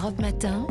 Europe Matin,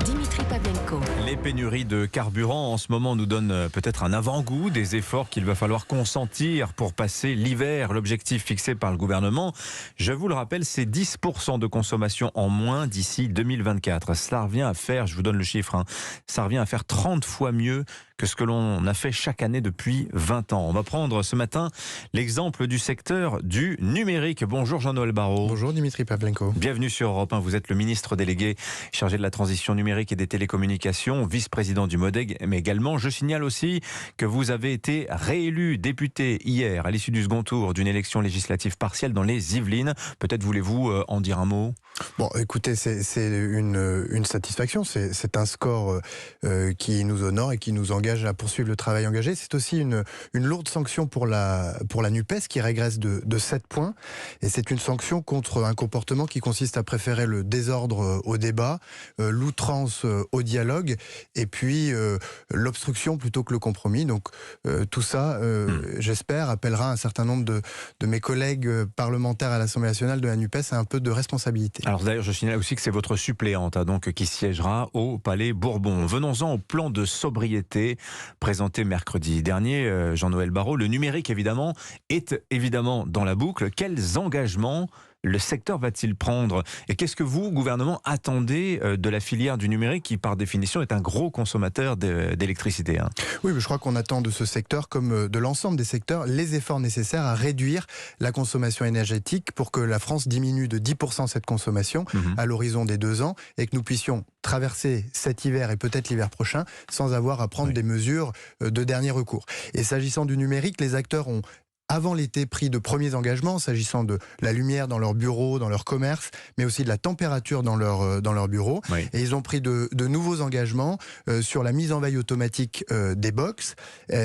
Dimitri Pavlenko. Les pénuries de carburant en ce moment nous donnent peut-être un avant-goût des efforts qu'il va falloir consentir pour passer l'hiver. L'objectif fixé par le gouvernement, je vous le rappelle, c'est 10% de consommation en moins d'ici 2024. Cela revient à faire, je vous donne le chiffre, ça revient à faire 30 fois mieux que ce que l'on a fait chaque année depuis 20 ans. On va prendre ce matin l'exemple du secteur du numérique. Bonjour Jean-Noël Barrot. Bonjour Dimitri Pavlenko. Bienvenue sur Europe 1. Vous êtes le ministre délégué chargé de la transition numérique et des télécommunications, vice-président du MODEG, mais également, je signale aussi que vous avez été réélu député hier à l'issue du second tour d'une élection législative partielle dans les Yvelines. Peut-être voulez-vous en dire un mot ? Bon, écoutez, c'est une satisfaction. C'est un score qui nous honore et qui nous engage à poursuivre le travail engagé. C'est aussi une lourde sanction pour la NUPES qui régresse de 7 points. Et c'est une sanction contre un comportement qui consiste à préférer le désordre au débat, l'outrance au dialogue et puis l'obstruction plutôt que le compromis. Donc tout ça, j'espère, appellera un certain nombre de mes collègues parlementaires à l'Assemblée nationale de la NUPES à un peu de responsabilité. Alors d'ailleurs, je signale aussi que c'est votre suppléante donc, qui siégera au Palais Bourbon. Venons-en au plan de sobriété présenté mercredi dernier, Jean-Noël Barrot. Le numérique, évidemment, est évidemment dans la boucle. Quels engagements le secteur va-t-il prendre ? Et qu'est-ce que vous, gouvernement, attendez de la filière du numérique qui, par définition, est un gros consommateur d'électricité ? Oui, mais je crois qu'on attend de ce secteur, comme de l'ensemble des secteurs, les efforts nécessaires à réduire la consommation énergétique pour que la France diminue de 10% cette consommation à l'horizon des 2 ans et que nous puissions traverser cet hiver et peut-être l'hiver prochain sans avoir à prendre des mesures de dernier recours. Et s'agissant du numérique, les acteurs ont avant l'été pris de premiers engagements s'agissant de la lumière dans leurs bureaux, dans leur commerce, mais aussi de la température dans leur bureau. Oui. Et ils ont pris de nouveaux engagements sur la mise en veille automatique des box,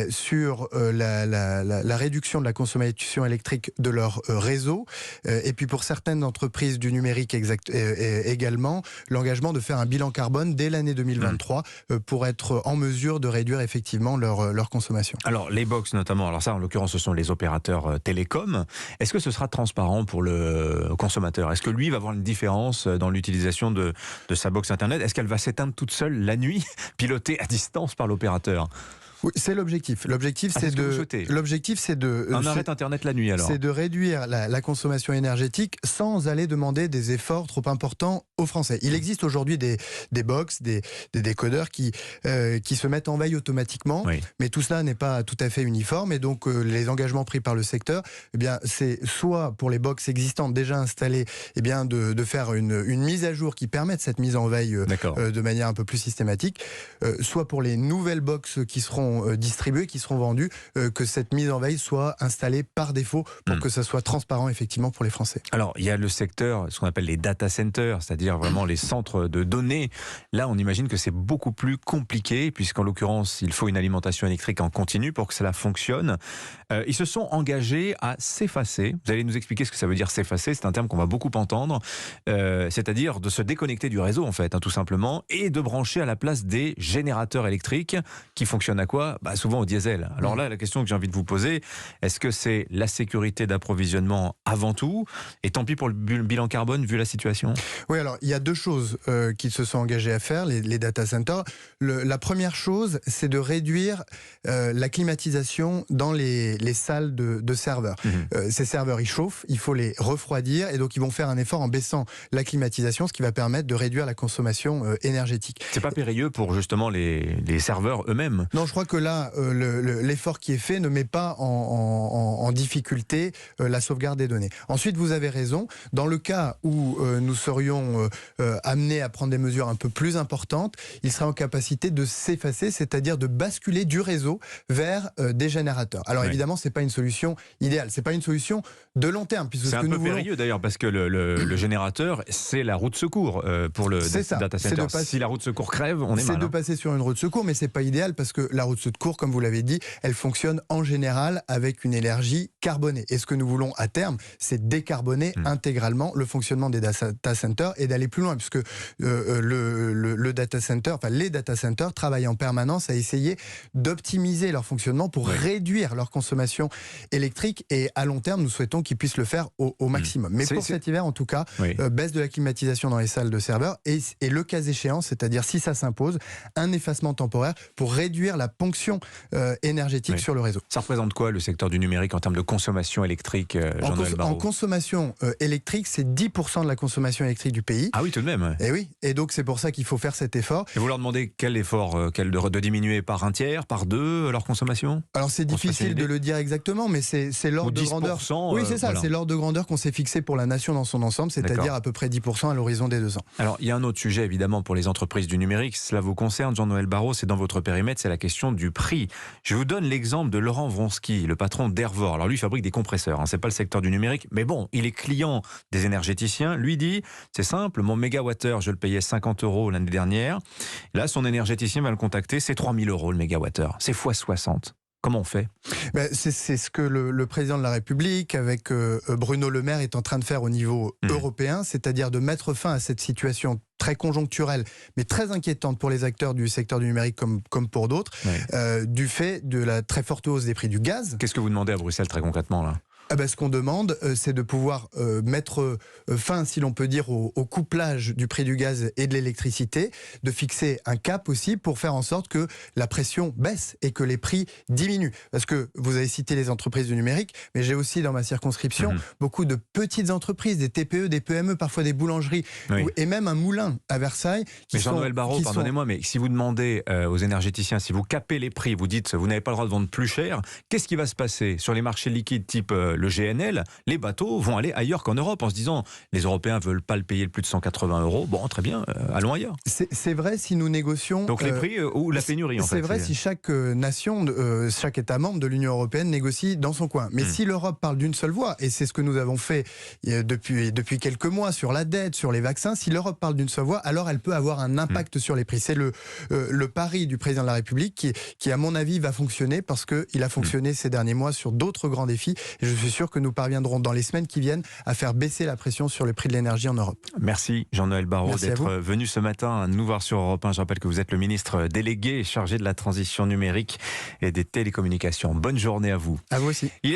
sur la réduction de la consommation électrique de leur réseau, et puis pour certaines entreprises du numérique également, l'engagement de faire un bilan carbone dès l'année 2023 pour être en mesure de réduire effectivement leur consommation. Alors les box notamment, alors ça en l'occurrence ce sont les opérateurs télécom. Est-ce que ce sera transparent pour le consommateur ? Est-ce que lui va avoir une différence dans l'utilisation de sa box internet ? Est-ce qu'elle va s'éteindre toute seule la nuit, pilotée à distance par l'opérateur ? Oui, c'est l'objectif. L'objectif, c'est de un arrêt internet la nuit alors. C'est de réduire la consommation énergétique sans aller demander des efforts trop importants aux Français. Il existe aujourd'hui des box, des décodeurs qui se mettent en veille automatiquement, mais tout cela n'est pas tout à fait uniforme et donc les engagements pris par le secteur, eh bien c'est soit pour les box existantes déjà installées, eh bien de faire une mise à jour qui permette cette mise en veille de manière un peu plus systématique, soit pour les nouvelles box qui seront distribués, qui seront vendus, que cette mise en veille soit installée par défaut pour que ça soit transparent effectivement pour les Français. Alors il y a le secteur, ce qu'on appelle les data centers, c'est-à-dire vraiment les centres de données. Là on imagine que c'est beaucoup plus compliqué puisqu'en l'occurrence il faut une alimentation électrique en continu pour que cela fonctionne. Ils se sont engagés à s'effacer. Vous allez nous expliquer ce que ça veut dire s'effacer, c'est un terme qu'on va beaucoup entendre, c'est-à-dire de se déconnecter du réseau en fait, tout simplement, et de brancher à la place des générateurs électriques qui fonctionnent à quoi ? Souvent au diesel. Alors là, la question que j'ai envie de vous poser, est-ce que c'est la sécurité d'approvisionnement avant tout ? Et tant pis pour le bilan carbone, vu la situation ? Oui, alors il y a 2 choses qu'ils se sont engagés à faire, les data centers. La première chose, c'est de réduire la climatisation dans les salles de serveurs. Ces serveurs, ils chauffent, il faut les refroidir, et donc ils vont faire un effort en baissant la climatisation, ce qui va permettre de réduire la consommation énergétique. C'est pas périlleux pour justement les serveurs eux-mêmes ? Non, je crois que là, l'effort qui est fait ne met pas en difficulté la sauvegarde des données. Ensuite, vous avez raison, dans le cas où nous serions amenés à prendre des mesures un peu plus importantes, il sera en capacité de s'effacer, c'est-à-dire de basculer du réseau vers des générateurs. Alors évidemment, c'est pas une solution idéale, c'est pas une solution de long terme. C'est un peu périlleux d'ailleurs, parce que le générateur, c'est la roue de secours pour le data center. Si la roue de secours crève, on est mal. C'est de passer sur une roue de secours, mais c'est pas idéal parce que la roue de de cours, comme vous l'avez dit, elle fonctionne en général avec une énergie carbonée. Et ce que nous voulons à terme, c'est décarboner intégralement le fonctionnement des data centers et d'aller plus loin, puisque le data center, enfin les data centers travaillent en permanence à essayer d'optimiser leur fonctionnement pour réduire leur consommation électrique. Et à long terme, nous souhaitons qu'ils puissent le faire au maximum. Mais pour cet hiver, en tout cas, baisse de la climatisation dans les salles de serveurs et le cas échéant, c'est-à-dire si ça s'impose, un effacement temporaire pour réduire la ponction énergétique sur le réseau. Ça représente quoi le secteur du numérique en termes de consommation électrique, Jean-Noël Barrot ? En consommation électrique, c'est 10% de la consommation électrique du pays. Ah oui, tout de même. Et oui, et donc c'est pour ça qu'il faut faire cet effort. Et vous leur demandez quel effort, de diminuer par un tiers, par deux leur consommation ? Alors c'est difficile de le dire exactement, mais c'est l'ordre de grandeur. Oui, c'est ça, c'est l'ordre de grandeur qu'on s'est fixé pour la nation dans son ensemble, c'est-à-dire à peu près 10% à l'horizon des 2 ans. Alors il y a un autre sujet évidemment pour les entreprises du numérique, cela vous concerne Jean-Noël Barrot, c'est dans votre périmètre, c'est la question du prix. Je vous donne l'exemple de Laurent Vronsky, le patron d'Ervor. Alors lui il fabrique des compresseurs, c'est pas le secteur du numérique, mais bon, il est client des énergéticiens. Lui dit, c'est simple, mon mégawattheure, je le payais 50 € l'année dernière. Là, son énergéticien va le contacter, c'est 3000 € le mégawattheure. C'est x 60. Comment on fait ? C'est ce que le président de la République, avec Bruno Le Maire, est en train de faire au niveau européen, c'est-à-dire de mettre fin à cette situation très conjoncturelle, mais très inquiétante pour les acteurs du secteur du numérique comme pour d'autres, du fait de la très forte hausse des prix du gaz. Qu'est-ce que vous demandez à Bruxelles très concrètement là ? Ce qu'on demande, c'est de pouvoir mettre fin, si l'on peut dire, au couplage du prix du gaz et de l'électricité, de fixer un cap aussi pour faire en sorte que la pression baisse et que les prix diminuent. Parce que vous avez cité les entreprises du numérique, mais j'ai aussi dans ma circonscription beaucoup de petites entreprises, des TPE, des PME, parfois des boulangeries, et même un moulin à Versailles. Mais Jean-Noël Barrot, pardonnez-moi, mais si vous demandez aux énergéticiens, si vous capez les prix, vous dites vous n'avez pas le droit de vendre plus cher, qu'est-ce qui va se passer sur les marchés liquides type le GNL? Les bateaux vont aller ailleurs qu'en Europe en se disant les Européens veulent pas le payer le plus de 180 €. Bon, très bien, allons ailleurs. C'est vrai si nous négocions. Donc les prix ou la pénurie en fait. C'est vrai si chaque nation, chaque État membre de l'Union européenne négocie dans son coin. Mais si l'Europe parle d'une seule voix, et c'est ce que nous avons fait depuis quelques mois sur la dette, sur les vaccins, si l'Europe parle d'une seule voix, alors elle peut avoir un impact sur les prix. C'est le pari du président de la République qui à mon avis, va fonctionner parce qu'il a fonctionné ces derniers mois sur d'autres grands défis. Et je suis sûr que nous parviendrons dans les semaines qui viennent à faire baisser la pression sur le prix de l'énergie en Europe. Merci Jean-Noël Barrot d'être venu ce matin nous voir sur Europe 1. Je rappelle que vous êtes le ministre délégué chargé de la transition numérique et des télécommunications. Bonne journée à vous. À vous aussi.